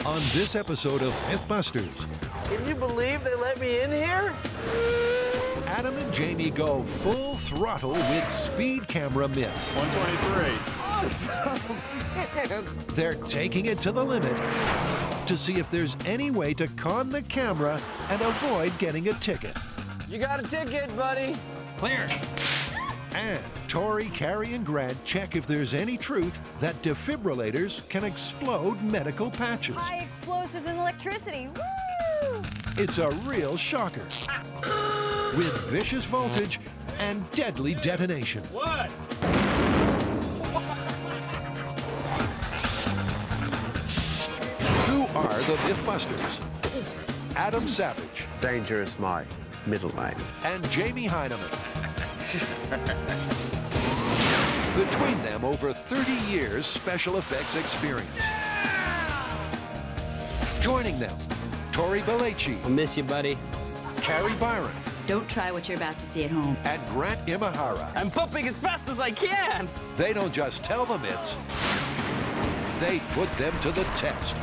On this episode of MythBusters, Can you believe they let me in here? Adam and Jamie go full throttle with speed camera myths. 123. Awesome, man. They're taking it to the limit to see if there's any way to con the camera and avoid getting a ticket. You got a ticket, buddy. Clear. And Tori, Carrie, and Grant check if there's any truth that defibrillators can explode medical patches. High explosives and electricity. Woo! It's a real shocker. With vicious voltage and deadly detonation. What? Who are the MythBusters? Adam Savage Danger is my middle name. and Jamie Heineman. Between them, over 30 years special effects experience. Joining them, Tori Belleci, I'll miss you, buddy. Carrie Byron, Don't try what you're about to see at home. and Grant Imahara. I'm pumping as fast as I can. They don't just tell the myths, they put them to the test.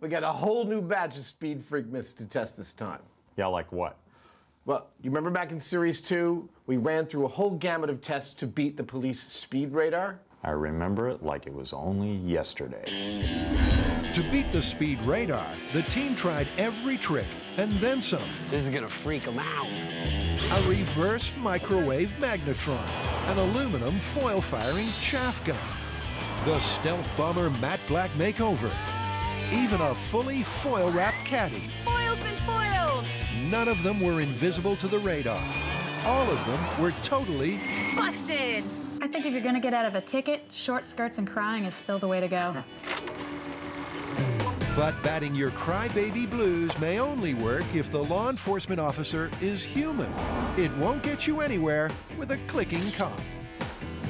We got a whole new batch of Speed Freak myths to test this time. Yeah, like what? Well, you remember back in Series 2, we ran through a whole gamut of tests to beat the police speed radar? I remember it like it was only yesterday. To beat the speed radar, the team tried every trick and then some. This is gonna freak them out. A reverse microwave magnetron, an aluminum foil-firing chaff gun, the stealth bomber matte black makeover, even a fully foil-wrapped caddy. Foil's been foiled! None of them were invisible to the radar. All of them were totally... Busted! I think if you're gonna get out of a ticket, short skirts and crying is still the way to go. But batting your crybaby blues may only work if the law enforcement officer is human. It won't get you anywhere with a clicking cop.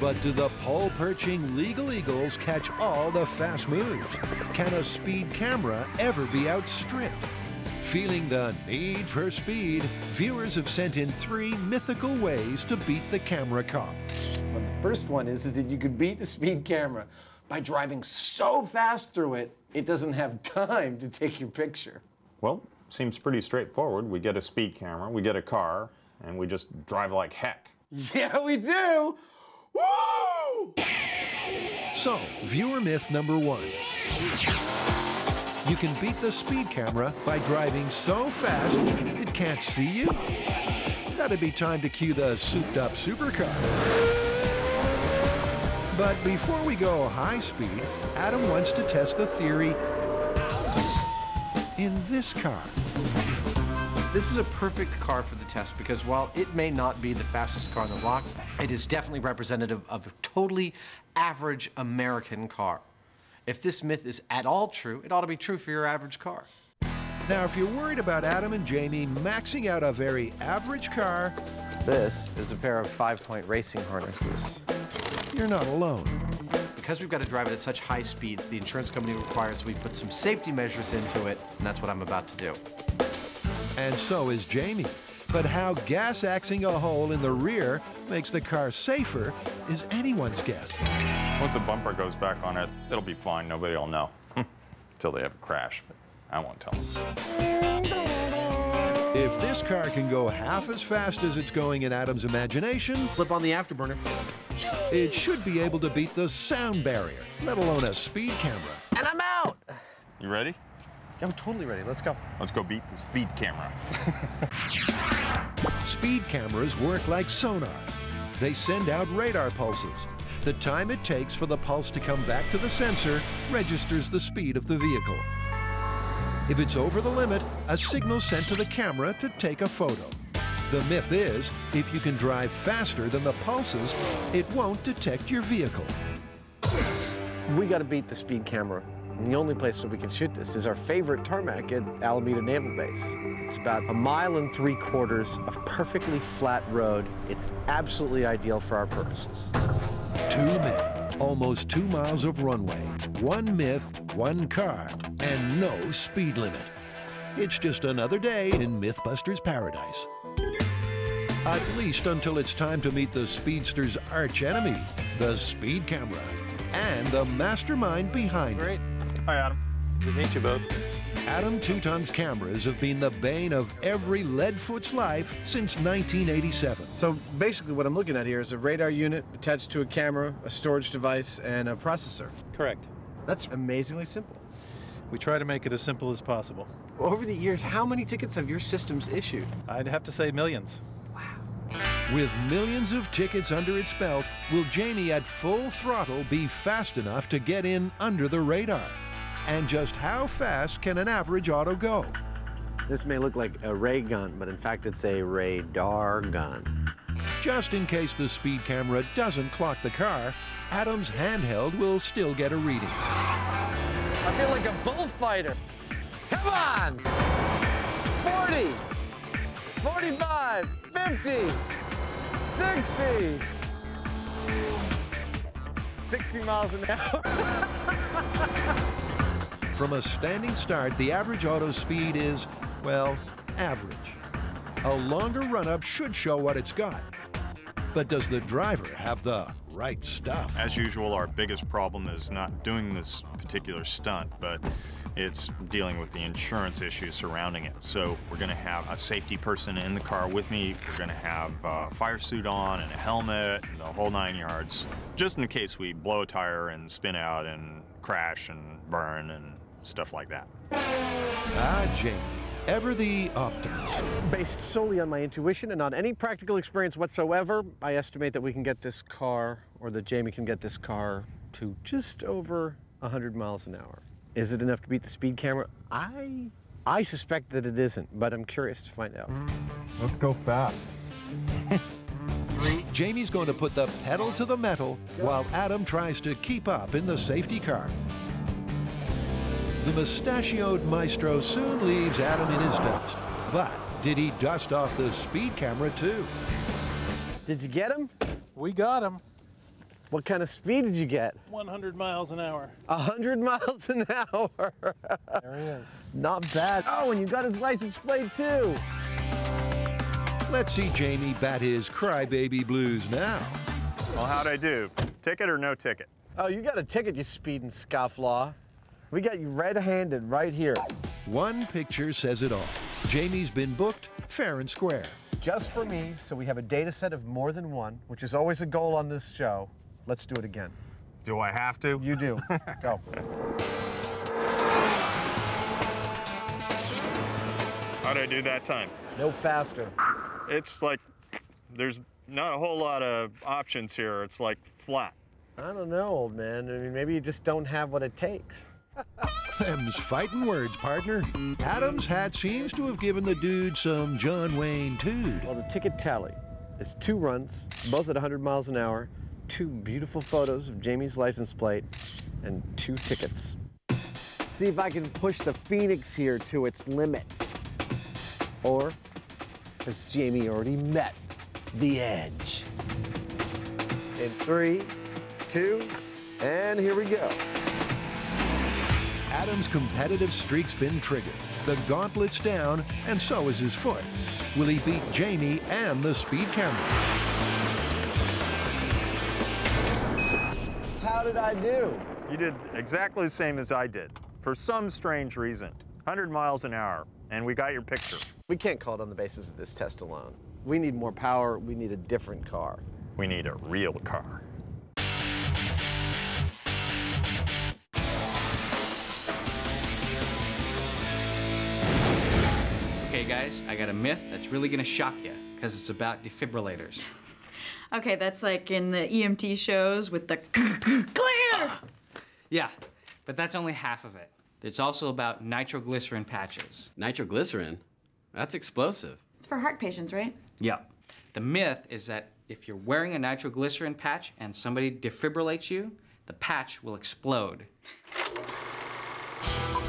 But do the pole-perching legal eagles catch all the fast moves? Can a speed camera ever be outstripped? Feeling the need for speed, viewers have sent in 3 mythical ways to beat the camera cop. Well, the first one is that you could beat the speed camera by driving so fast through it, it doesn't have time to take your picture. Well, seems pretty straightforward. We get a speed camera, we get a car, and we just drive like heck. Yeah, we do! Woo! So, viewer myth number 1. You can beat the speed camera by driving so fast it can't see you? That'd be time to cue the souped-up supercar. But before we go high speed, Adam wants to test the theory in this car. This is a perfect car for the test because while it may not be the fastest car on the block, it is definitely representative of a totally average American car. If this myth is at all true, it ought to be true for your average car. Now, if you're worried about Adam and Jamie maxing out a very average car, This is a pair of 5-point racing harnesses. you're not alone. Because we've got to drive it at such high speeds, the insurance company requires we put some safety measures into it, and that's what I'm about to do. And so is Jamie. But how gas-axing a hole in the rear makes the car safer is anyone's guess. Once the bumper goes back on it, it'll be fine. Nobody will know. Until they have a crash, but I won't tell them. If this car can go half as fast as it's going in Adam's imagination, Flip on the afterburner. it should be able to beat the sound barrier, let alone a speed camera. And I'm out! You ready? Yeah, I'm totally ready. Let's go. Let's go beat the speed camera. Speed cameras work like sonar. They send out radar pulses. The time it takes for the pulse to come back to the sensor registers the speed of the vehicle. If it's over the limit, a signal's sent to the camera to take a photo. The myth is, if you can drive faster than the pulses, it won't detect your vehicle. We got to beat the speed camera. And the only place where we can shoot this is our favorite tarmac at Alameda Naval Base. It's about 1.75 miles of perfectly flat road. It's absolutely ideal for our purposes. 2 men, Almost 2 miles of runway, one myth, one car, and no speed limit. It's just another day in MythBusters paradise. At least until it's time to meet the speedster's arch enemy, the speed camera, and the mastermind behind it. Hi, Adam. Good to meet you both. Adam 2 Ton's cameras have been the bane of every leadfoot's life since 1987. So basically what I'm looking at here is a radar unit attached to a camera, a storage device, and a processor. Correct. That's amazingly simple. We try to make it as simple as possible. Over the years, how many tickets have your systems issued? I'd have to say millions. With millions of tickets under its belt, will Jamie at full throttle be fast enough to get in under the radar? And just how fast can an average auto go? This may look like a ray gun, but in fact it's a radar gun. Just in case the speed camera doesn't clock the car, Adam's handheld will still get a reading. I feel like a bullfighter. Come on! 40, 45, 50, 60. 60 miles an hour. From a standing start, the average auto speed is, well, average. A longer run-up should show what it's got. But does the driver have the right stuff? As usual, our biggest problem is not doing this particular stunt, but it's dealing with the insurance issues surrounding it. So we're going to have a safety person in the car with me. We're going to have a fire suit on and a helmet and the whole 9 yards, just in case we blow a tire and spin out and crash and burn and stuff like that. Ah, Jamie, ever the optimist. Based solely on my intuition and on any practical experience whatsoever, I estimate that we can get this car, or that Jamie can get this car, to just over 100 miles an hour. Is it enough to beat the speed camera? I suspect that it isn't, but I'm curious to find out. Let's go fast. Jamie's going to put the pedal to the metal while Adam tries to keep up in the safety car. The mustachioed maestro soon leaves Adam in his dust. But did he dust off the speed camera too? Did you get him? We got him. What kind of speed did you get? 100 miles an hour. 100 miles an hour. There he is. Not bad. Oh, and you got his license plate too. Let's see Jamie bat his crybaby blues now. Well, how'd I do? Ticket or no ticket? Oh, you got a ticket, you speeding scofflaw. We got you red-handed right here. One picture says it all. Jamie's been booked fair and square. Just for me, so we have a data set of more than one, which is always a goal on this show. Let's do it again. Do I have to? You do. Go. How'd I do that time? No faster. It's like there's not a whole lot of options here. It's like flat. I don't know, old man. I mean, maybe you just don't have what it takes. Them's fighting words, partner. Adam's hat seems to have given the dude some John Wayne tood. Well, the ticket tally is 2 runs, both at 100 miles an hour, 2 beautiful photos of Jamie's license plate, and 2 tickets. See if I can push the Phoenix here to its limit. Or has Jamie already met the edge? In 3, 2, and here we go. Adam's competitive streak's been triggered. The gauntlet's down, and so is his foot. Will he beat Jamie and the speed camera? How did I do? You did exactly the same as I did, for some strange reason. 100 miles an hour, and we got your picture. We can't call it on the basis of this test alone. We need more power. We need a different car. We need a real car. Okay, guys, I got a myth that's really gonna shock you, because it's about defibrillators. Okay, that's like in the EMT shows with the clear! Yeah, but that's only half of it. It's also about nitroglycerin patches. Nitroglycerin? That's explosive. It's for heart patients, right? Yep. The myth is that if you're wearing a nitroglycerin patch and somebody defibrillates you, the patch will explode.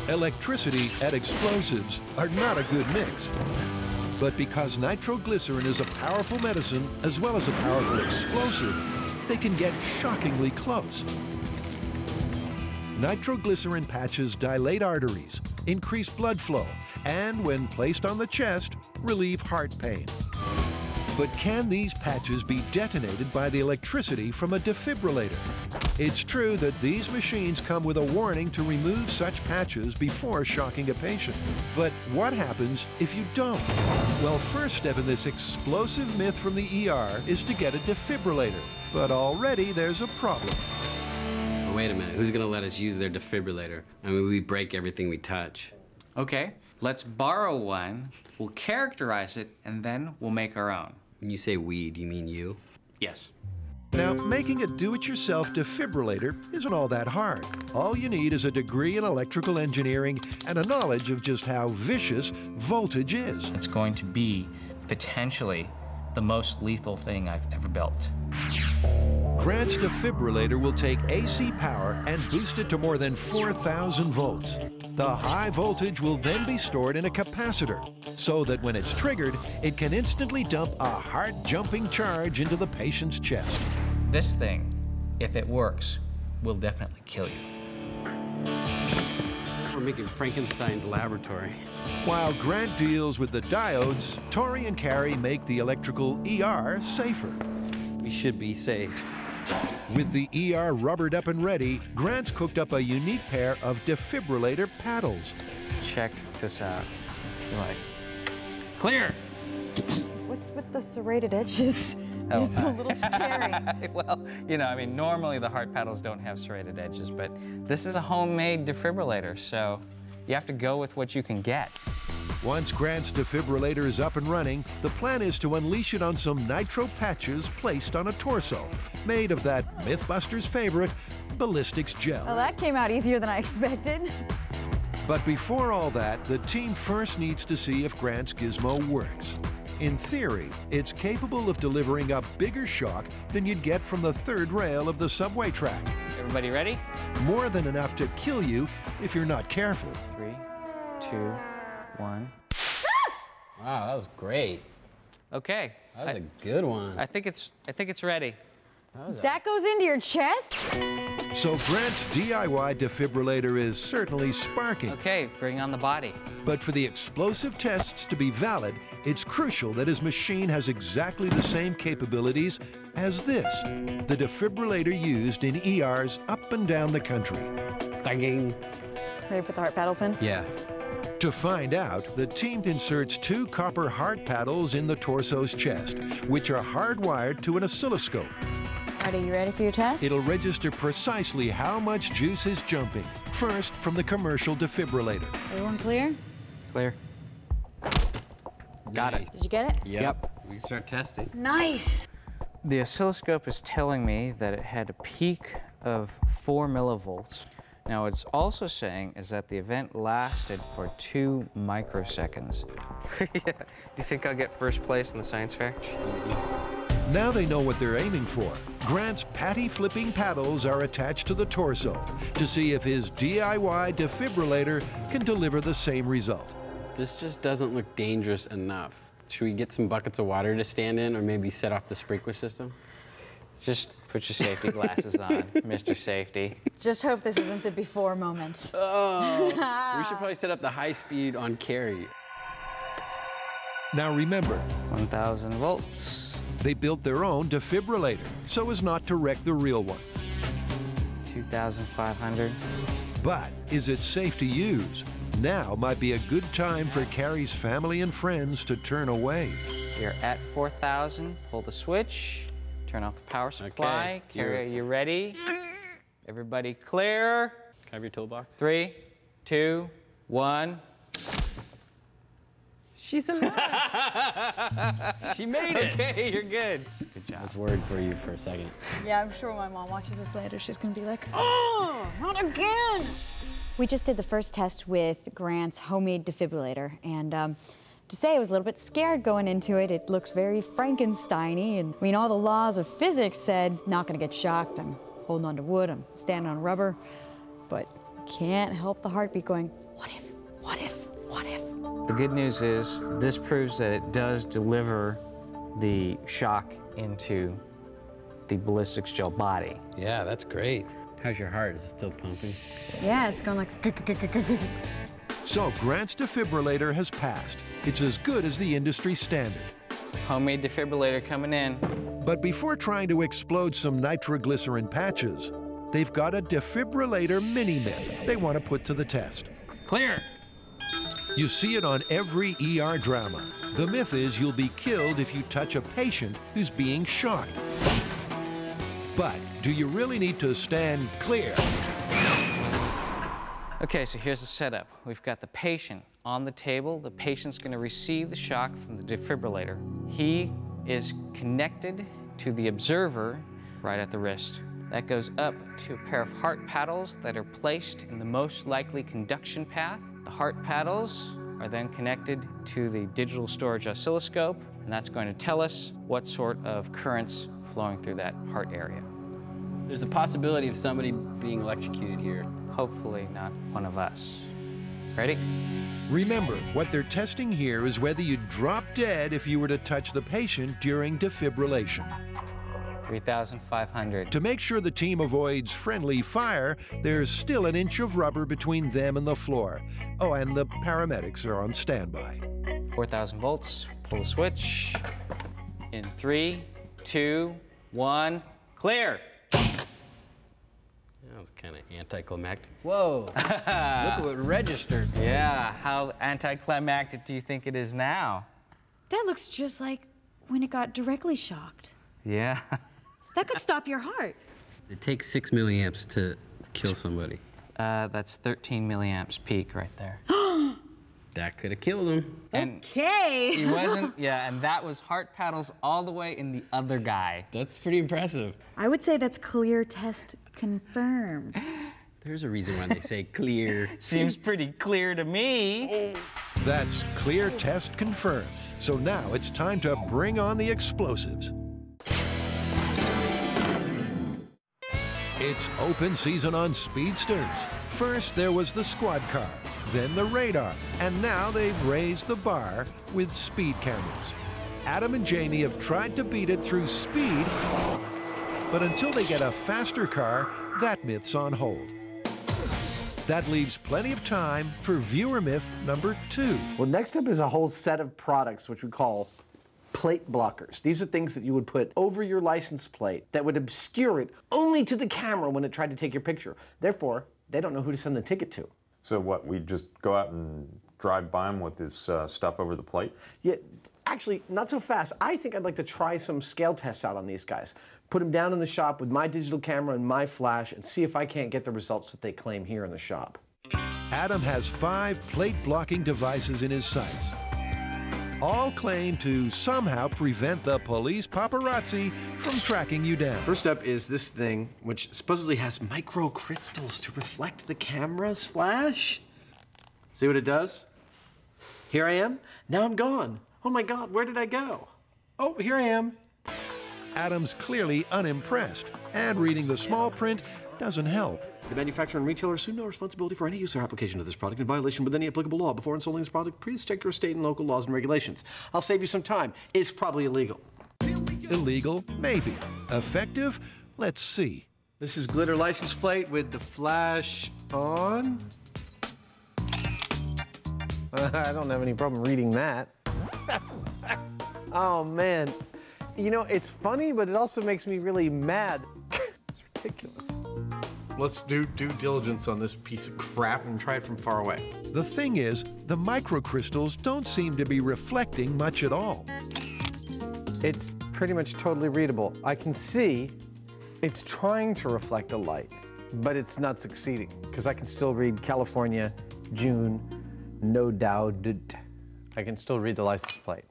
Electricity and explosives are not a good mix. But because nitroglycerin is a powerful medicine as well as a powerful explosive, they can get shockingly close. Nitroglycerin patches dilate arteries, increase blood flow, and when placed on the chest, relieve heart pain. But can these patches be detonated by the electricity from a defibrillator? It's true that these machines come with a warning to remove such patches before shocking a patient. But what happens if you don't? Well, first step in this explosive myth from the ER is to get a defibrillator. But already there's a problem. Well, wait a minute, who's gonna let us use their defibrillator? I mean, we break everything we touch. Okay, let's borrow one, we'll characterize it, and then we'll make our own. When you say we, do you mean you? Yes. Now, making a do-it-yourself defibrillator isn't all that hard. All you need is a degree in electrical engineering and a knowledge of just how vicious voltage is. It's going to be potentially the most lethal thing I've ever built. Grant's defibrillator will take AC power and boost it to more than 4,000 volts. The high voltage will then be stored in a capacitor, so that when it's triggered, it can instantly dump a heart-jumping charge into the patient's chest. This thing, if it works, will definitely kill you. We're making Frankenstein's laboratory. While Grant deals with the diodes, Tori and Carrie make the electrical ER safer. We should be safe. With the ER rubbered up and ready, Grant's cooked up a unique pair of defibrillator paddles. Check this out. Like, clear! What's with the serrated edges? Oh, It's a little scary. Well, you know, I mean, normally the heart paddles don't have serrated edges, but this is a homemade defibrillator, so you have to go with what you can get. Once Grant's defibrillator is up and running, the plan is to unleash it on some nitro patches placed on a torso, made of that MythBusters favorite, ballistics gel. Well, that came out easier than I expected. But before all that, the team first needs to see if Grant's gizmo works. In theory, it's capable of delivering a bigger shock than you'd get from the third rail of the subway track. Everybody ready? More than enough to kill you if you're not careful. 3, 2, 1. Wow, that was great. Okay. That was a good one. I think it's ready. That goes into your chest? So Grant's DIY defibrillator is certainly sparking. Okay, bring on the body. But for the explosive tests to be valid, it's crucial that his machine has exactly the same capabilities as this, the defibrillator used in ERs up and down the country. Ding. Ready to put the heart paddles in? Yeah. To find out, the team inserts 2 copper heart paddles in the torso's chest, which are hardwired to an oscilloscope. All right, are you ready for your test? It'll register precisely how much juice is jumping, first from the commercial defibrillator. Everyone clear? Clear. Got it. Did you get it? Yep. We can start testing. Nice. The oscilloscope is telling me that it had a peak of 4 millivolts. Now, what's also saying is that the event lasted for 2 microseconds. Yeah. Do you think I'll get first place in the science fair? Now they know what they're aiming for. Grant's patty-flipping paddles are attached to the torso to see if his DIY defibrillator can deliver the same result. This just doesn't look dangerous enough. Should we get some buckets of water to stand in or maybe set off the sprinkler system? Just put your safety glasses on, Mr. Safety. Just hope this isn't the before moment. Oh, we should probably set up the high speed on Carrie. Now remember, 1,000 volts. they built their own defibrillator so as not to wreck the real one. 2,500. But is it safe to use? Now might be a good time for Carrie's family and friends to turn away. You're at 4,000. Pull the switch. Turn off the power supply. Okay, Carrie, are you ready? Everybody clear? Can I have your toolbox? 3, 2, 1. She's alive. She made it. Okay, you're good. Good job. I was worried for you for a second. Yeah, I'm sure when my mom watches this later, she's gonna be like, oh, not again. We just did the first test with Grant's homemade defibrillator, and to say I was a little bit scared going into it. It looks very Frankenstein-y, and I mean, all the laws of physics said, not gonna get shocked. I'm holding on to wood, I'm standing on rubber, but can't help the heartbeat going, what if, what if, what if? The good news is this proves that it does deliver the shock into the ballistics gel body. Yeah, that's great. How's your heart? Is it still pumping? Yeah, it's going like. So Grant's defibrillator has passed. It's as good as the industry standard. Homemade defibrillator coming in. But before trying to explode some nitroglycerin patches, they've got a defibrillator mini-myth they want to put to the test. Clear. You see it on every ER drama. The myth is you'll be killed if you touch a patient who's being shocked. But do you really need to stand clear? Okay, so here's the setup. We've got the patient on the table. The patient's going to receive the shock from the defibrillator. He is connected to the observer right at the wrist. That goes up to a pair of heart paddles that are placed in the most likely conduction path. The heart paddles are then connected to the digital storage oscilloscope, and that's going to tell us what sort of currents flowing through that heart area. There's a possibility of somebody being electrocuted here. Hopefully not one of us. Ready? Remember, what they're testing here is whether you'd drop dead if you were to touch the patient during defibrillation. 3,500. To make sure the team avoids friendly fire, there's still an inch of rubber between them and the floor. Oh, and the paramedics are on standby. 4,000 volts. Pull the switch. In 3, 2, 1, clear. That was kind of anticlimactic. Whoa, look at what registered. Yeah, how anticlimactic do you think it is now? That looks just like when it got directly shocked. Yeah. That could stop your heart. It takes 6 milliamps to kill somebody. That's 13 milliamps peak right there. That could have killed him. And Okay. he wasn't, yeah, and that was heart paddles all the way in the other guy. That's pretty impressive. I would say that's clear test confirmed. There's a reason why they say clear. Seems pretty clear to me. That's clear test confirmed. So now it's time to bring on the explosives. It's open season on speedsters. First, there was the squad car, then the radar, and now they've raised the bar with speed cameras. Adam and Jamie have tried to beat it through speed, but until they get a faster car, that myth's on hold. That leaves plenty of time for viewer myth number 2. Well, next up is a whole set of products which we call plate blockers. These are things that you would put over your license plate that would obscure it only to the camera when it tried to take your picture. Therefore, they don't know who to send the ticket to. So what, we just go out and drive by them with this stuff over the plate? Yeah, actually, not so fast. I think I'd like to try some scale tests out on these guys. Put them down in the shop with my digital camera and my flash and see if I can't get the results that they claim here in the shop. Adam has 5 plate blocking devices in his sights. All claim to somehow prevent the police paparazzi from tracking you down. First up is this thing, which supposedly has microcrystals to reflect the camera's flash. See what it does? Here I am. Now I'm gone. Oh my God, where did I go? Oh, here I am. Adam's clearly unimpressed, and reading the small print doesn't help. The manufacturer and retailer assume no responsibility for any use or application of this product in violation with any applicable law. Before installing this product, please check your state and local laws and regulations. I'll save you some time. It's probably illegal. Illegal? Maybe. Effective? Let's see. This is glitter license plate with the flash on. I don't have any problem reading that. Oh, man. You know, it's funny, but it also makes me really mad. It's ridiculous. Let's do due diligence on this piece of crap and try it from far away. The thing is, the microcrystals don't seem to be reflecting much at all. It's pretty much totally readable. I can see it's trying to reflect a light, but it's not succeeding because I can still read California, June, no doubt. I can still read the license plate.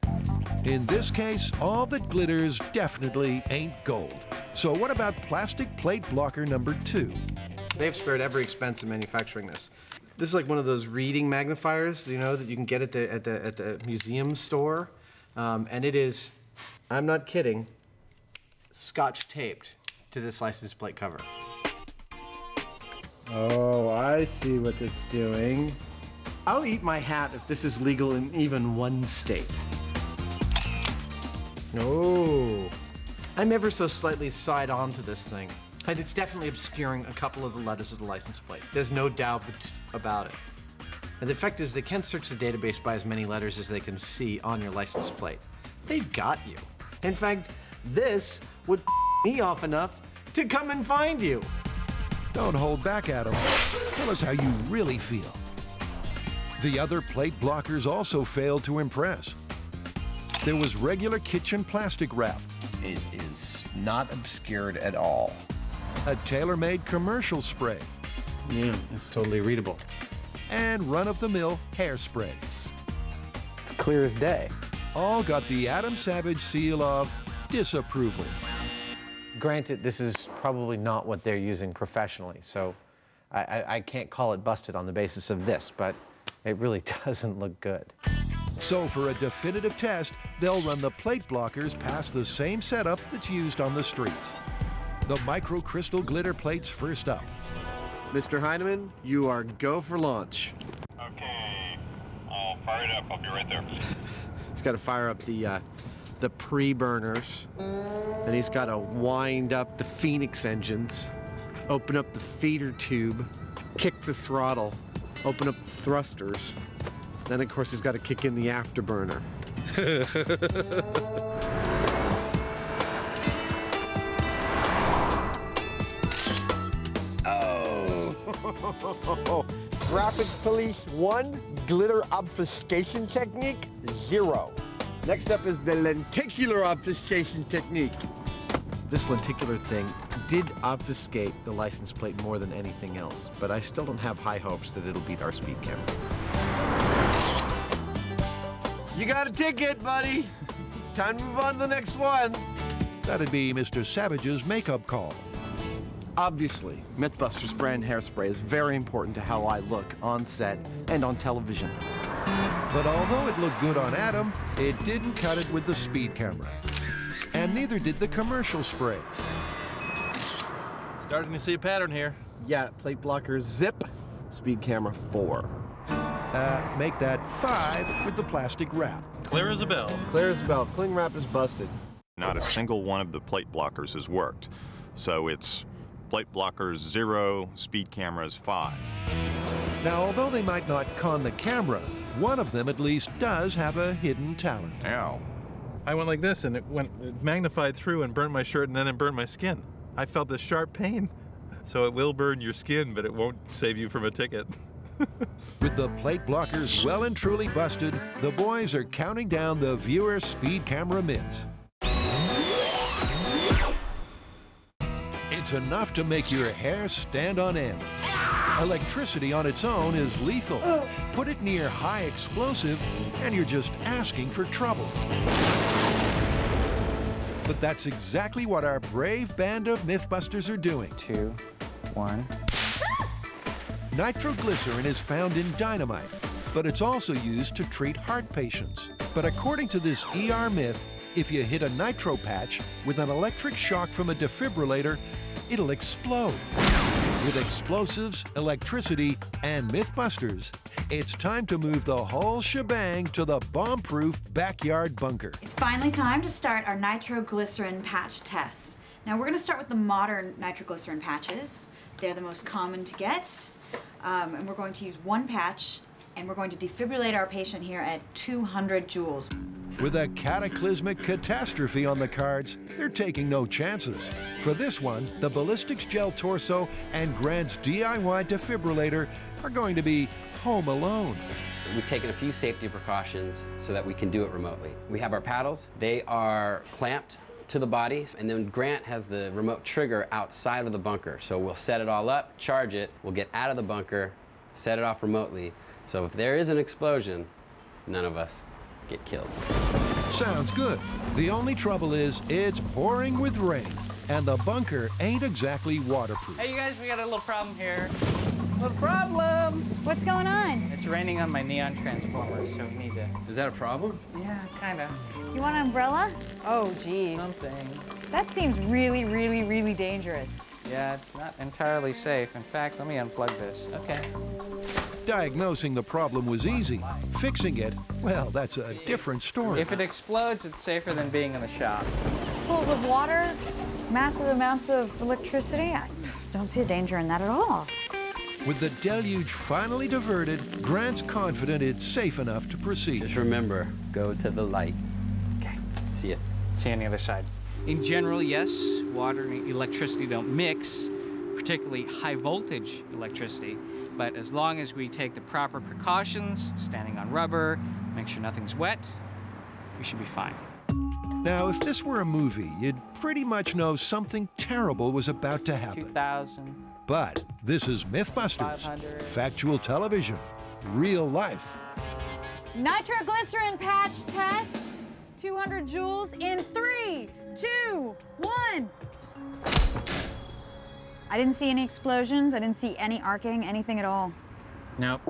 In this case, all that glitters definitely ain't gold. So what about plastic plate blocker number 2? They've spared every expense in manufacturing this. This is like one of those reading magnifiers, you know, that you can get at the museum store. And it is, I'm not kidding, scotch taped to this license plate cover. Oh, I see what it's doing. I'll eat my hat if this is legal in even one state. Oh, I'm ever so slightly side on to this thing, and it's definitely obscuring a couple of the letters of the license plate. There's no doubt about it. And the fact is, they can't search the database by as many letters as they can see on your license plate. They've got you. In fact, this would me off enough to come and find you. Don't hold back, Adam. Tell us how you really feel. The other plate blockers also failed to impress. There was regular kitchen plastic wrap. It is not obscured at all. A tailor-made commercial spray. Yeah, it's totally readable. And run-of-the-mill hairspray. It's clear as day. All got the Adam Savage seal of disapproval. Granted, this is probably not what they're using professionally, so I can't call it busted on the basis of this, but it really doesn't look good. So for a definitive test, they'll run the plate blockers past the same setup that's used on the streets. The microcrystal glitter plates first up. Mr. Heineman, you are go for launch. Okay, I'll fire it up. I'll be right there. He's got to fire up the pre-burners, and he's got to wind up the Phoenix engines, open up the feeder tube, kick the throttle, open up the thrusters. Then, of course, he's got to kick in the afterburner. Oh! Traffic Police 1, glitter obfuscation technique 0. Next up is the lenticular obfuscation technique. This lenticular thing did obfuscate the license plate more than anything else, but I still don't have high hopes that it'll beat our speed camera. You got a ticket, buddy. Time to move on to the next one. That'd be Mr. Savage's makeup call. Obviously, MythBusters brand hairspray is very important to how I look on set and on television. But although it looked good on Adam, it didn't cut it with the speed camera. And neither did the commercial spray. Starting to see a pattern here. Yeah, plate blocker zip, speed camera 4. Make that 5 with the plastic wrap. Clear as a bell. Clear as a bell. Cling wrap is busted. Not a single one of the plate blockers has worked. So it's plate blockers 0, speed cameras 5. Now, although they might not con the camera, one of them at least does have a hidden talent. Ow. I went like this, and it magnified through and burned my shirt, and then it burned my skin. I felt this sharp pain. So it will burn your skin, but it won't save you from a ticket. With the plate blockers well and truly busted, the boys are counting down the viewer speed camera minutes. It's enough to make your hair stand on end. Electricity on its own is lethal. Put it near high explosive, and you're just asking for trouble. But that's exactly what our brave band of MythBusters are doing. 2, 1. Nitroglycerin is found in dynamite, but it's also used to treat heart patients. But according to this ER myth, if you hit a nitro patch with an electric shock from a defibrillator, it'll explode. With explosives, electricity, and MythBusters, it's time to move the whole shebang to the bomb-proof backyard bunker. It's finally time to start our nitroglycerin patch tests. Now we're going to start with the modern nitroglycerin patches. They're the most common to get. And we're going to use one patch, and we're going to defibrillate our patient here at 200 joules. With a cataclysmic catastrophe on the cards, they're taking no chances. For this one, the ballistics gel torso and Grant's DIY defibrillator are going to be home alone. We've taken a few safety precautions so that we can do it remotely. We have our paddles. They are clamped to the body, and then Grant has the remote trigger outside of the bunker. So we'll set it all up, charge it, we'll get out of the bunker, set it off remotely. So if there is an explosion, none of us get killed. Sounds good. The only trouble is it's pouring with rain, and the bunker ain't exactly waterproof. Hey, you guys, we got a little problem here. Little problem! What's going on? It's raining on my neon transformers, so we need to... Is that a problem? Yeah, kind of. You want an umbrella? Oh, geez. Something. That seems really, really, really dangerous. Yeah, it's not entirely safe. In fact, let me unplug this. Okay. Diagnosing the problem was easy. Fixing it, well, that's a different story. If it explodes, it's safer than being in the shop. pools of water, massive amounts of electricity. I don't see a danger in that at all. With the deluge finally diverted, Grant's confident it's safe enough to proceed. Just remember, go to the light. Okay, see it. See you on the other side. In general, yes, water and electricity don't mix, particularly high voltage electricity. But as long as we take the proper precautions, standing on rubber, make sure nothing's wet, we should be fine. Now, if this were a movie, you'd pretty much know something terrible was about to happen. 2,000. But this is MythBusters, 500. factual television, real life. Nitroglycerin patch test. 200 joules in 3, 2, 1. I didn't see any explosions. I didn't see any arcing, anything at all. Nope.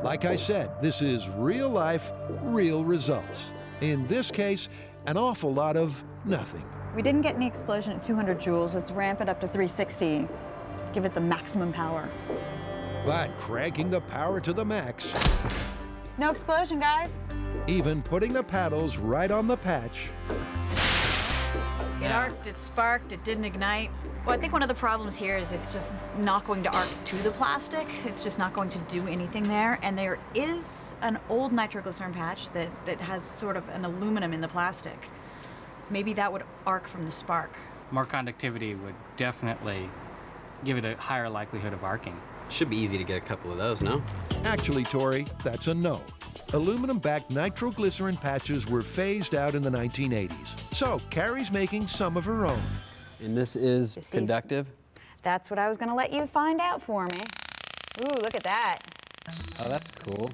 Like I said, this is real life, real results. In this case, an awful lot of nothing. We didn't get any explosion at 200 joules. Let's ramp it up to 360. Give it the maximum power. But cranking the power to the max, No explosion, guys. even putting the paddles right on the patch, It arced, it sparked, it didn't ignite. Well, I think one of the problems here is it's just not going to arc to the plastic. It's just not going to do anything there. And there is an old nitroglycerin patch that has sort of an aluminum in the plastic. Maybe that would arc from the spark. More conductivity would definitely give it a higher likelihood of arcing. Should be easy to get a couple of those, no? Actually, Tori, that's a no. Aluminum-backed nitroglycerin patches were phased out in the 1980s. So Carrie's making some of her own. And this is You see? conductive? That's what I was gonna let you find out for me. Ooh, look at that. Oh, that's cool.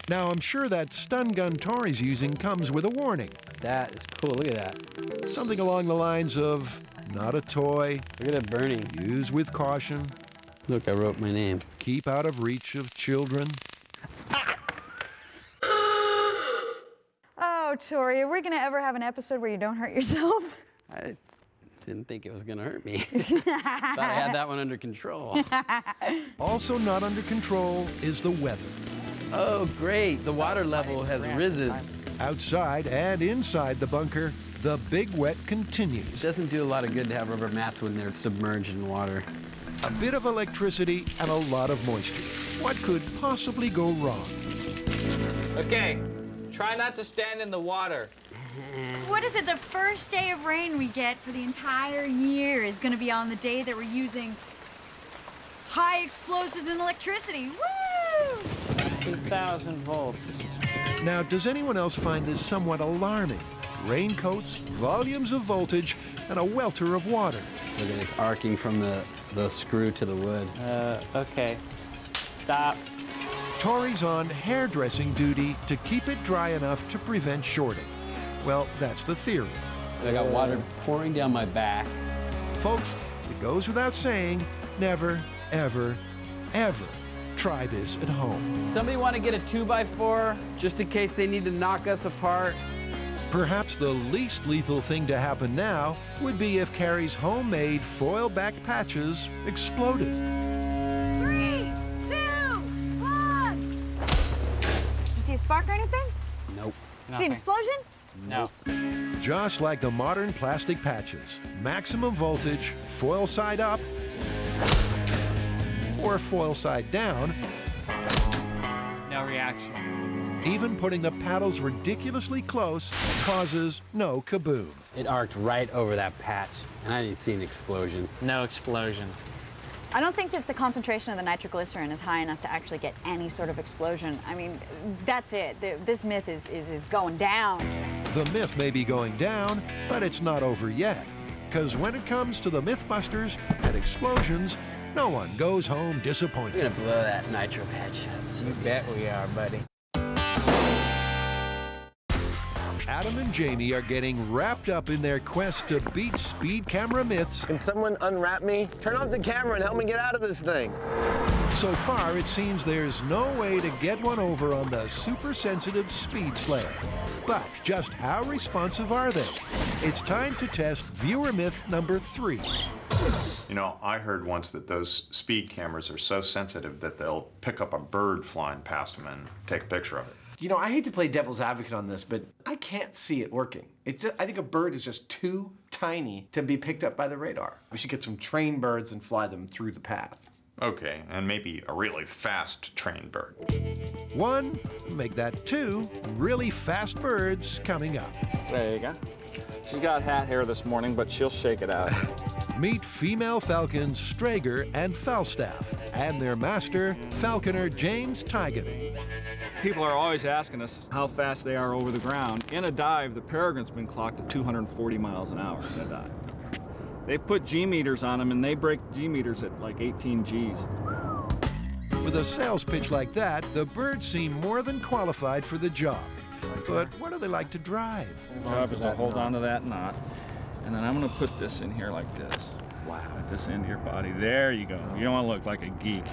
Now, I'm sure that stun gun Tori's using comes with a warning. That is cool, look at that. Something along the lines of, not a toy, Look at it burning. use with caution, Look, I wrote my name. keep out of reach of children. Oh, Tori, are we gonna ever have an episode where you don't hurt yourself? I didn't think it was gonna hurt me. Thought I had that one under control. Also not under control is the weather. Oh, great, the water level has risen. Outside and inside the bunker, the big wet It continues. doesn't do a lot of good to have rubber mats when they're submerged in water. A bit of electricity and a lot of moisture. What could possibly go wrong? Okay, try not to stand in the water. What is it? The first day of rain we get for the entire year is going to be on the day that we're using high explosives and electricity. Woo! 2,000 volts. Now, does anyone else find this somewhat alarming? Raincoats, volumes of voltage, and a welter of water. Look at it, it's arcing from the screw to the wood. Okay. Stop. Tori's on hairdressing duty to keep it dry enough to prevent shorting. Well, that's the theory. I got water pouring down my back. Folks, it goes without saying, never, ever, ever try this at home. Somebody want to get a 2x4 just in case they need to knock us apart? Perhaps the least lethal thing to happen now would be if Carrie's homemade foil-backed patches exploded. 3, 2, 1. You see a spark or anything? Nope. See an explosion? No. Just like the modern plastic patches, maximum voltage, foil side up, or foil side down, No reaction. even putting the paddles ridiculously close causes no kaboom. It arced right over that patch, and I didn't see an explosion. No explosion. I don't think that the concentration of the nitroglycerin is high enough to actually get any sort of explosion. I mean, that's it. This myth is going down. The myth may be going down, but it's not over yet. Because when it comes to the MythBusters and explosions, no one goes home disappointed. We're gonna blow that nitro patch up. You bet we are, buddy. Adam and Jamie are getting wrapped up in their quest to beat speed camera myths. Can someone unwrap me? Turn off the camera and help me get out of this thing. So far, it seems there's no way to get one over on the super sensitive speed slayer. But just how responsive are they? It's time to test viewer myth number 3. You know, I heard once that those speed cameras are so sensitive that they'll pick up a bird flying past them and take a picture of it. You know, I hate to play devil's advocate on this, but I can't see it working. I think a bird is just too tiny to be picked up by the radar. We should get some trained birds and fly them through the path. Okay, and maybe a really fast trained bird. 1, make that 2 really fast birds coming up. There you go. She's got hat hair this morning, but she'll shake it out. Meet female falcons Strager and Falstaff, and their master, falconer James Tigan. People are always asking us how fast they are over the ground. In a dive, the peregrine's been clocked at 240 miles an hour in a dive. They've put G meters on them, and they break G meters at like 18 Gs. With a sales pitch like that, the birds seem more than qualified for the job. But what do they like to drive? The job is to hold on to that knot, and then I'm going to put this in here like this. Wow. Put this into your body. There you go. You don't want to look like a geek.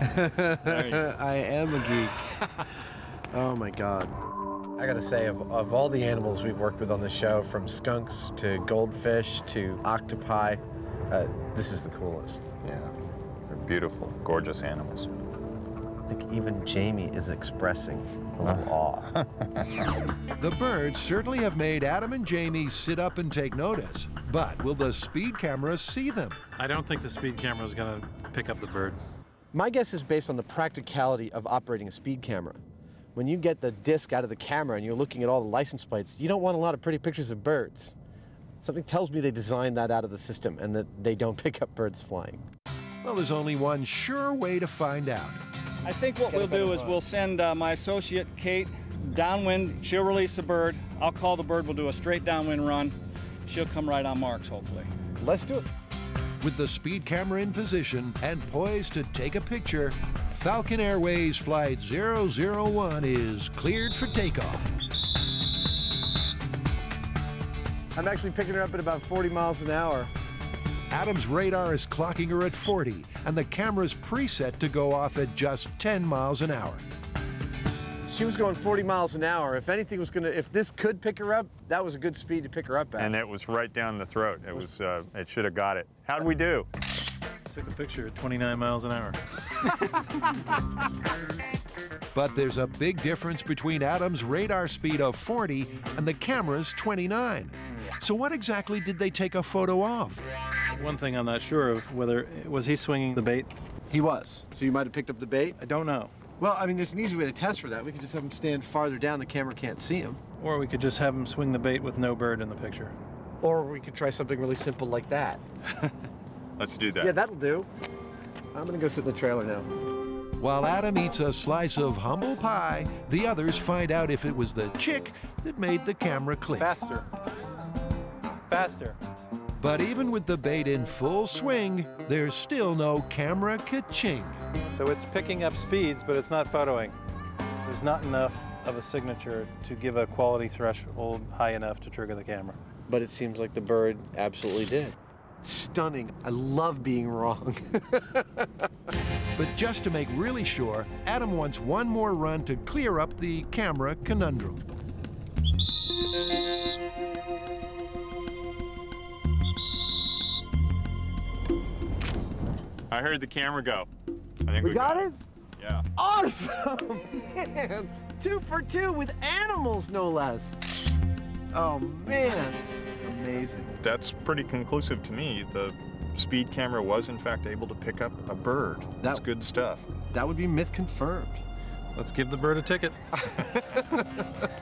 There you go. I am a geek. Oh my God. I gotta say, of all the animals we've worked with on the show, from skunks to goldfish to octopi, this is the coolest. Yeah, they're beautiful, gorgeous animals. I think even Jamie is expressing a little awe. The birds certainly have made Adam and Jamie sit up and take notice, but will the speed camera see them? I don't think the speed camera is going to pick up the bird. My guess is based on the practicality of operating a speed camera. When you get the disc out of the camera and you're looking at all the license plates, you don't want a lot of pretty pictures of birds. Something tells me they designed that out of the system and that they don't pick up birds flying. Well, there's only one sure way to find out. I think what we'll do is we'll send my associate, Kate, downwind. She'll release the bird. I'll call the bird. We'll do a straight downwind run. She'll come right on marks, hopefully. Let's do it. With the speed camera in position and poised to take a picture, Falcon Airways Flight 001 is cleared for takeoff. I'm actually picking her up at about 40 miles an hour. Adam's radar is clocking her at 40, and the camera's preset to go off at just 10 miles an hour. She was going 40 miles an hour. If anything was gonna, if this could pick her up, that was a good speed to pick her up at. And it was right down the throat. It was, it should have got it. How'd we do? Took a picture at 29 miles an hour. But there's a big difference between Adam's radar speed of 40 and the camera's 29. So what exactly did they take a photo of? One thing I'm not sure of, was he swinging the bait? He was. So you might have picked up the bait? I don't know. Well, I mean, there's an easy way to test for that. We could just have him stand farther down, the camera can't see him. Or we could just have him swing the bait with no bird in the picture. Or we could try something really simple like that. Let's do that. Yeah, that'll do. I'm gonna go sit in the trailer now. While Adam eats a slice of humble pie, the others find out if it was the chick that made the camera click. Faster. Faster. But even with the bait in full swing, there's still no camera ka-ching. So it's picking up speeds, but it's not photoing. There's not enough of a signature to give a quality threshold high enough to trigger the camera. But it seems like the bird absolutely did. Stunning. I love being wrong. But just to make really sure, Adam wants one more run to clear up the camera conundrum. I heard the camera go. I think we got it? Yeah. Awesome! Man, 2 for 2 with animals, no less. Oh, man. Amazing. That's pretty conclusive to me. The speed camera was, in fact, able to pick up a bird. That's good stuff. That would be myth confirmed. Let's give the bird a ticket.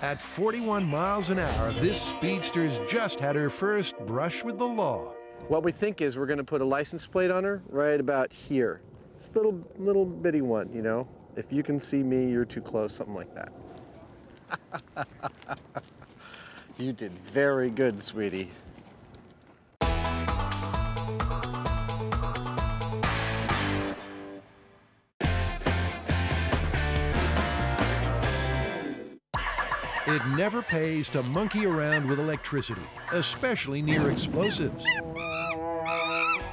At 41 miles an hour, this speedster's just had her first brush with the law. What we think is we're going to put a license plate on her right about here. It's a little bitty one, you know? If you can see me, you're too close, something like that. You did very good, sweetie. It never pays to monkey around with electricity, especially near explosives.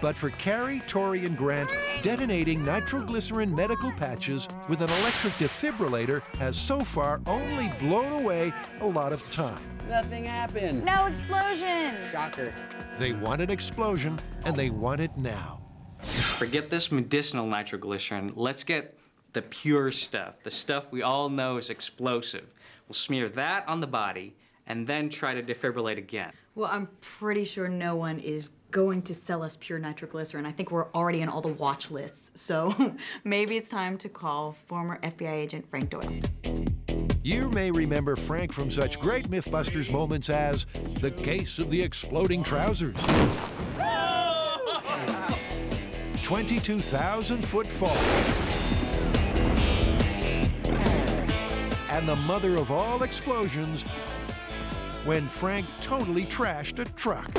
But for Carrie, Tori, and Grant, detonating nitroglycerin medical patches with an electric defibrillator has so far only blown away a lot of time. Nothing happened. No explosion! Shocker. They want an explosion, and they want it now. Forget this medicinal nitroglycerin. Let's get the pure stuff, the stuff we all know is explosive. We'll smear that on the body and then try to defibrillate again. Well, I'm pretty sure no one is going to sell us pure nitroglycerin. I think we're already on all the watch lists. So maybe it's time to call former FBI agent Frank Doyle. You may remember Frank from such great MythBusters moments as the case of the exploding trousers, 22,000-foot fall, and the mother of all explosions, when Frank totally trashed a truck.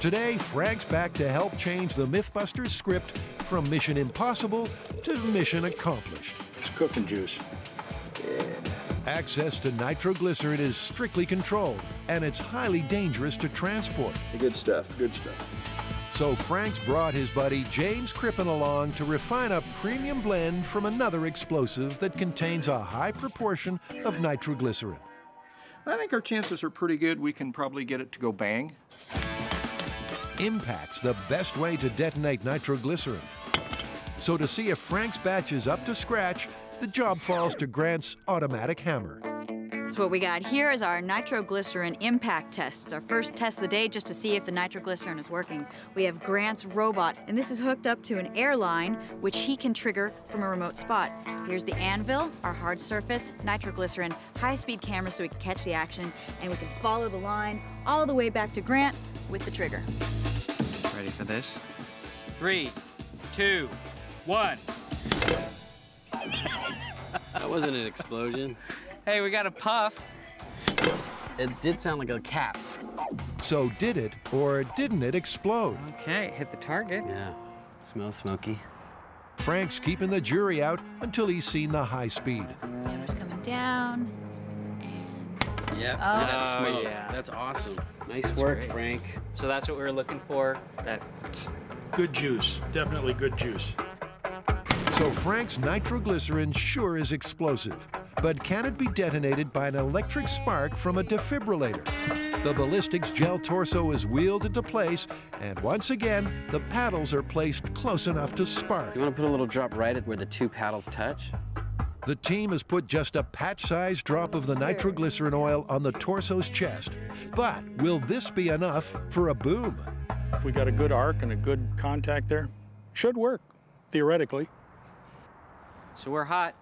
Today, Frank's back to help change the MythBusters script from Mission Impossible to Mission Accomplished. It's cooking juice. Access to nitroglycerin is strictly controlled, and it's highly dangerous to transport. Good stuff, good stuff. So Frank's brought his buddy James Crippen along to refine a premium blend from another explosive that contains a high proportion of nitroglycerin. I think our chances are pretty good. We can probably get it to go bang. Impact's the best way to detonate nitroglycerin. So to see if Frank's batch is up to scratch, the job falls to Grant's automatic hammer. So what we got here is our nitroglycerin impact test. It's our first test of the day just to see if the nitroglycerin is working. We have Grant's robot, and this is hooked up to an airline, which he can trigger from a remote spot. Here's the anvil, our hard surface, nitroglycerin, high-speed camera so we can catch the action, and we can follow the line all the way back to Grant with the trigger. Ready for this? 3, 2, 1. That wasn't an explosion. Hey, we got a puff. It did sound like a cap. So did it or didn't it explode? Okay, hit the target. Yeah, smells smoky. Frank's keeping the jury out until he's seen the high speed. Camera's coming down, and... Yep, Oh. that's smoke. Yeah. That's awesome. Nice work, great. Frank. So that's what we were looking for. That Good juice, definitely good juice. So Frank's nitroglycerin sure is explosive, but can it be detonated by an electric spark from a defibrillator? The ballistics gel torso is wheeled into place, and once again, the paddles are placed close enough to spark. You want to put a little drop right at where the two paddles touch? The team has put just a patch-sized drop of the nitroglycerin oil on the torso's chest. But will this be enough for a boom? If we got a good arc and a good contact there, should work, theoretically. So we're hot.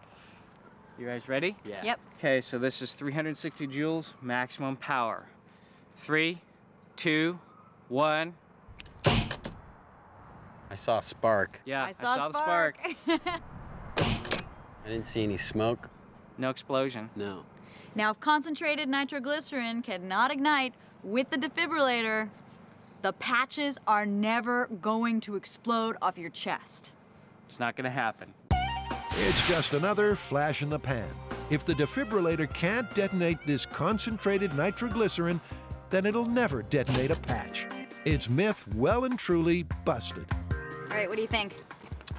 You guys ready? Yeah. Yep. Okay, so this is 360 joules, maximum power. 3, 2, 1. I saw a spark. Yeah, I saw the spark. I didn't see any smoke. No explosion. No. Now, if concentrated nitroglycerin cannot ignite with the defibrillator, the patches are never going to explode off your chest. It's not gonna happen. It's just another flash in the pan. If the defibrillator can't detonate this concentrated nitroglycerin, then it'll never detonate a patch. It's myth well and truly busted. All right, what do you think?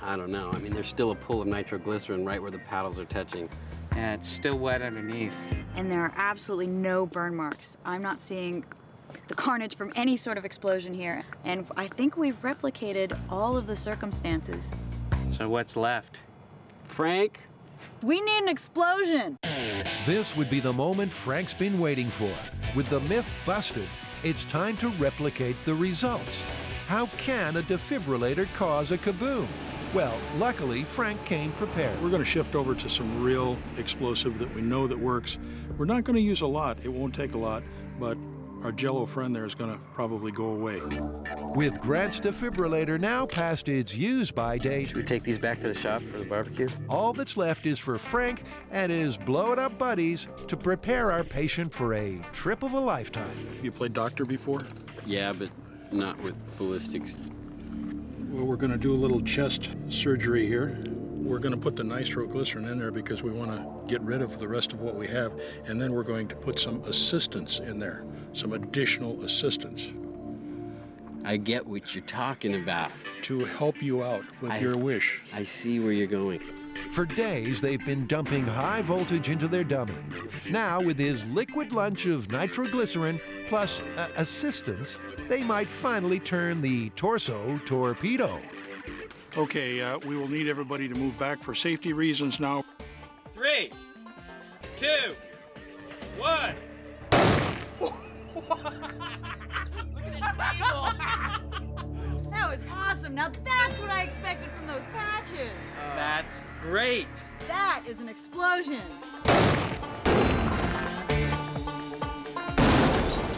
I don't know. I mean, there's still a pool of nitroglycerin right where the paddles are touching. And it's still wet underneath. And there are absolutely no burn marks. I'm not seeing the carnage from any sort of explosion here. And I think we've replicated all of the circumstances. So what's left? Frank? We need an explosion. This would be the moment Frank's been waiting for. With the myth busted, it's time to replicate the results. How can a defibrillator cause a kaboom? Well, luckily, Frank came prepared. We're going to shift over to some real explosive that we know that works. We're not going to use a lot. It won't take a lot, but our Jell-O friend there is going to probably go away. With Grant's defibrillator now past its use-by date, Should we take these back to the shop for the barbecue? all that's left is for Frank and his blow-it-up buddies to prepare our patient for a trip of a lifetime. You played doctor before? Yeah, but not with ballistics. Well, we're going to do a little chest surgery here. We're going to put the nitroglycerin in there because we want to get rid of the rest of what we have, and then we're going to put some assistance in there, some additional assistance I get what you're talking about. to help you out with your wish. I see where you're going. For days, they've been dumping high voltage into their dummy. Now, with his liquid lunch of nitroglycerin plus assistance, they might finally turn the torso torpedo. Okay, we will need everybody to move back for safety reasons now. 3, 2, 1. That was awesome. Now that's what I expected from those patches. That's great. That is an explosion.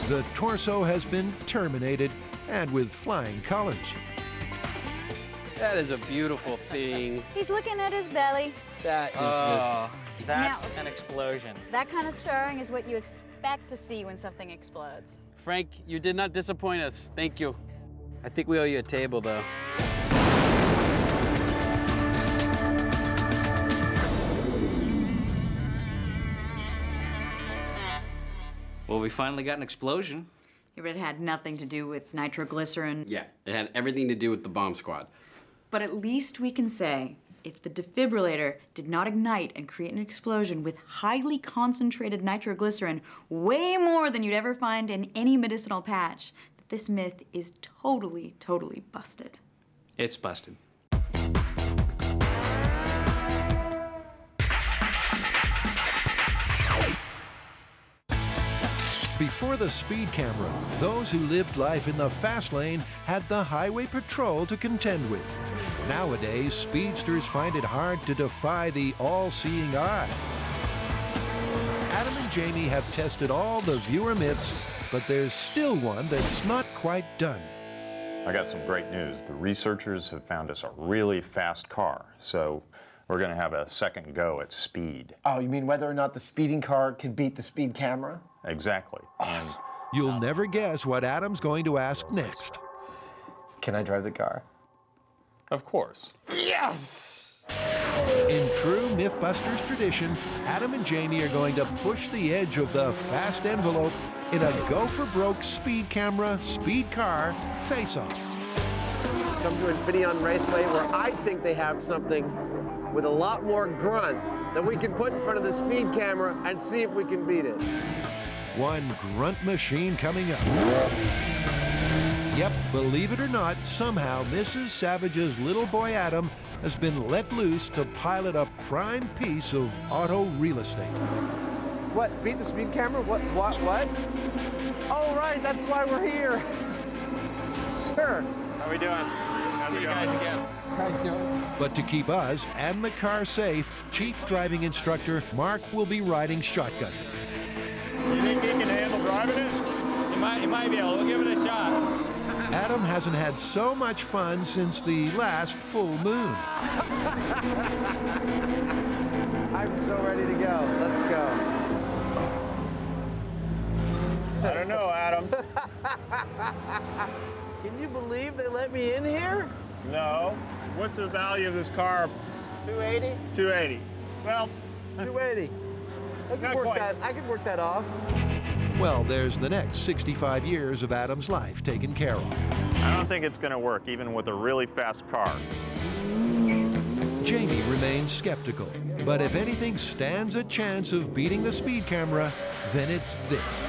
The torso has been terminated, and with flying colors. That is a beautiful thing. He's looking at his belly. That is That's Now- an explosion. That kind of charring is what you expect to see when something explodes. Frank, you did not disappoint us. Thank you. I think we owe you a table, though. Well, we finally got an explosion. Yeah, but it had nothing to do with nitroglycerin. Yeah, it had everything to do with the bomb squad. But at least we can say, if the defibrillator did not ignite and create an explosion with highly concentrated nitroglycerin, way more than you'd ever find in any medicinal patch, that this myth is totally, totally busted. It's busted. Before the speed camera, those who lived life in the fast lane had the highway patrol to contend with. Nowadays, speedsters find it hard to defy the all-seeing eye. Adam and Jamie have tested all the viewer myths, but there's still one that's not quite done. I got some great news. The researchers have found us a really fast car, so we're going to have a second go at speed. Oh, you mean whether or not the speeding car can beat the speed camera? Exactly. Awesome. You'll never guess what Adam's going to ask next. Can I drive the car? Of course. Yes! In true MythBusters tradition, Adam and Jamie are going to push the edge of the fast envelope in a go-for-broke speed camera, speed car face-off. Come to Infineon Raceway, where I think they have something with a lot more grunt that we can put in front of the speed camera and see if we can beat it. One grunt machine coming up. Yep, believe it or not, somehow Mrs. Savage's little boy Adam has been let loose to pilot a prime piece of auto real estate. What, beat the speed camera? What? Oh, right, that's why we're here. Sure. How we doing? How's it going? Again. But to keep us and the car safe, Chief Driving Instructor Mark will be riding shotgun. You think he can handle driving it? You might be able. We'll give it a shot. Adam hasn't had so much fun since the last full moon. I'm so ready to go. Let's go. I don't know, Adam. Can you believe they let me in here? No. What's the value of this car? 280? 280. Well, 280. I could work that off. Well, there's the next 65 years of Adam's life taken care of. I don't think it's going to work, even with a really fast car. Jamie remains skeptical, but if anything stands a chance of beating the speed camera, then it's this.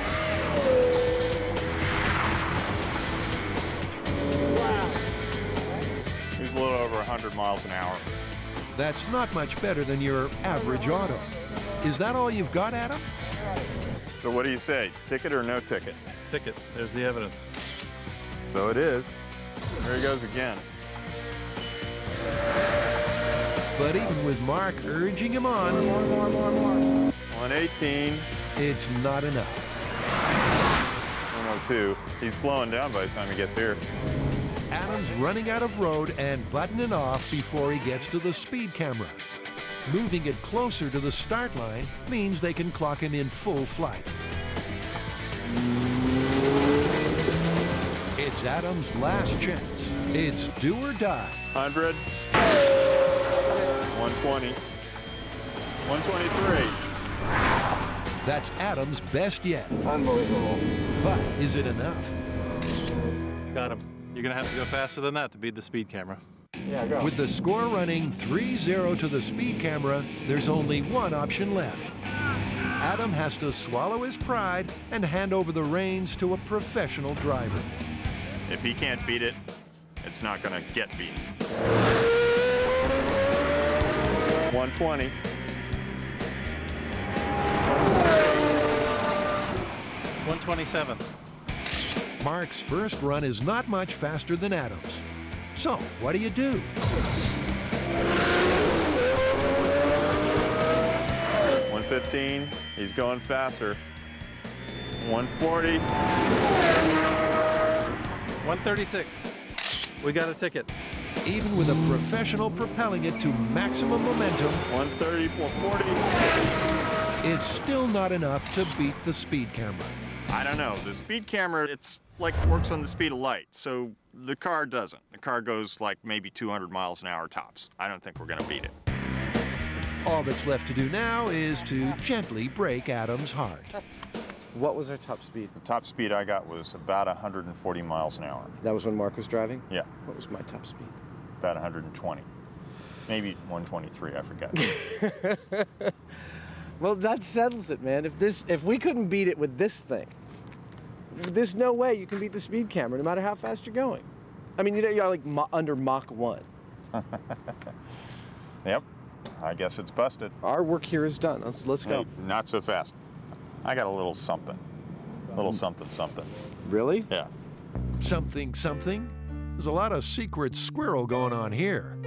He's a little over 100 miles an hour. That's not much better than your average auto. Is that all you've got, Adam? So what do you say? Ticket or no ticket? Ticket. There's the evidence. So it is. There he goes again. But even with Mark urging him on, 118. it's not enough. 102. He's slowing down by the time he gets here. Adam's running out of road and buttoning off before he gets to the speed camera. Moving it closer to the start line means they can clock him in full flight. It's Adam's last chance. It's do or die. 100. 120. 123. That's Adam's best yet. Unbelievable. But is it enough? Got him. You're going to have to go faster than that to beat the speed camera. Yeah, go. With the score running 3-0 to the speed camera, there's only one option left. Adam has to swallow his pride and hand over the reins to a professional driver. If he can't beat it, it's not gonna get beat. 120. 127. Mark's first run is not much faster than Adam's. So, what do you do? 115. He's going faster. 140. 136. We got a ticket. Even with a professional propelling it to maximum momentum, 130, 440. it's still not enough to beat the speed camera. I don't know. The speed camera, it's like works on the speed of light, so the car doesn't. The car goes like maybe 200 miles an hour tops. I don't think we're gonna beat it. All that's left to do now is to gently break Adam's heart. What was our top speed? The top speed I got was about 140 miles an hour. That was when Mark was driving? Yeah. What was my top speed? About 120. Maybe 123, I forget. Well, that settles it, man. If we couldn't beat it with this thing, there's no way you can beat the speed camera, no matter how fast you're going. I mean, you're like under Mach 1. Yep. I guess it's busted. Our work here is done. Let's go. Hey, not so fast. I got a little something. A little something, something. Really? Yeah. Something, something? There's a lot of secret squirrel going on here.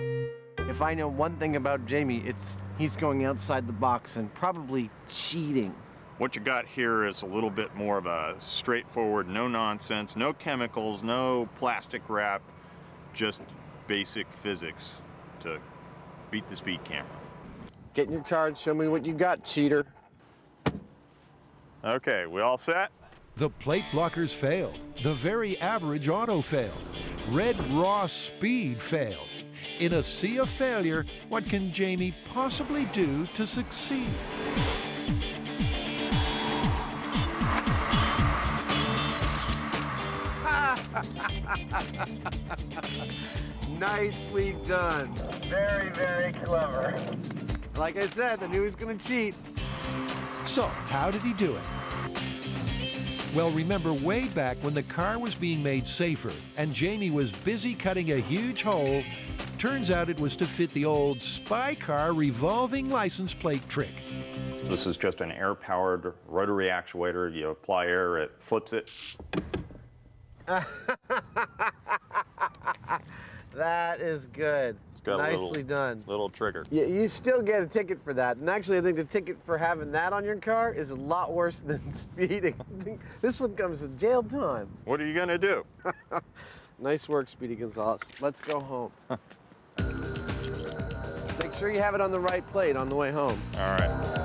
If I know one thing about Jamie, it's he's going outside the box and probably cheating. What you got here is a little bit more of a straightforward, no nonsense, no chemicals, no plastic wrap, just basic physics to beat the speed camera. Get in your car and show me what you got, cheater. Okay, we all set? The plate blockers failed. The very average auto failed. Red raw speed failed. In a sea of failure, what can Jamie possibly do to succeed? Nicely done. Very, very clever. Like I said, I knew he was going to cheat. So, how did he do it? Well, remember way back when the car was being made safer and Jamie was busy cutting a huge hole, turns out it was to fit the old spy car revolving license plate trick. This is just an air-powered rotary actuator. You apply air, it flips it. That is good. It's got Nicely done. Little trigger. You still get a ticket for that. And actually, I think the ticket for having that on your car is a lot worse than speeding. I think this one comes with jail time. What are you gonna do? Nice work, Speedy Gonzales. Let's go home. Make sure you have it on the right plate on the way home. All right.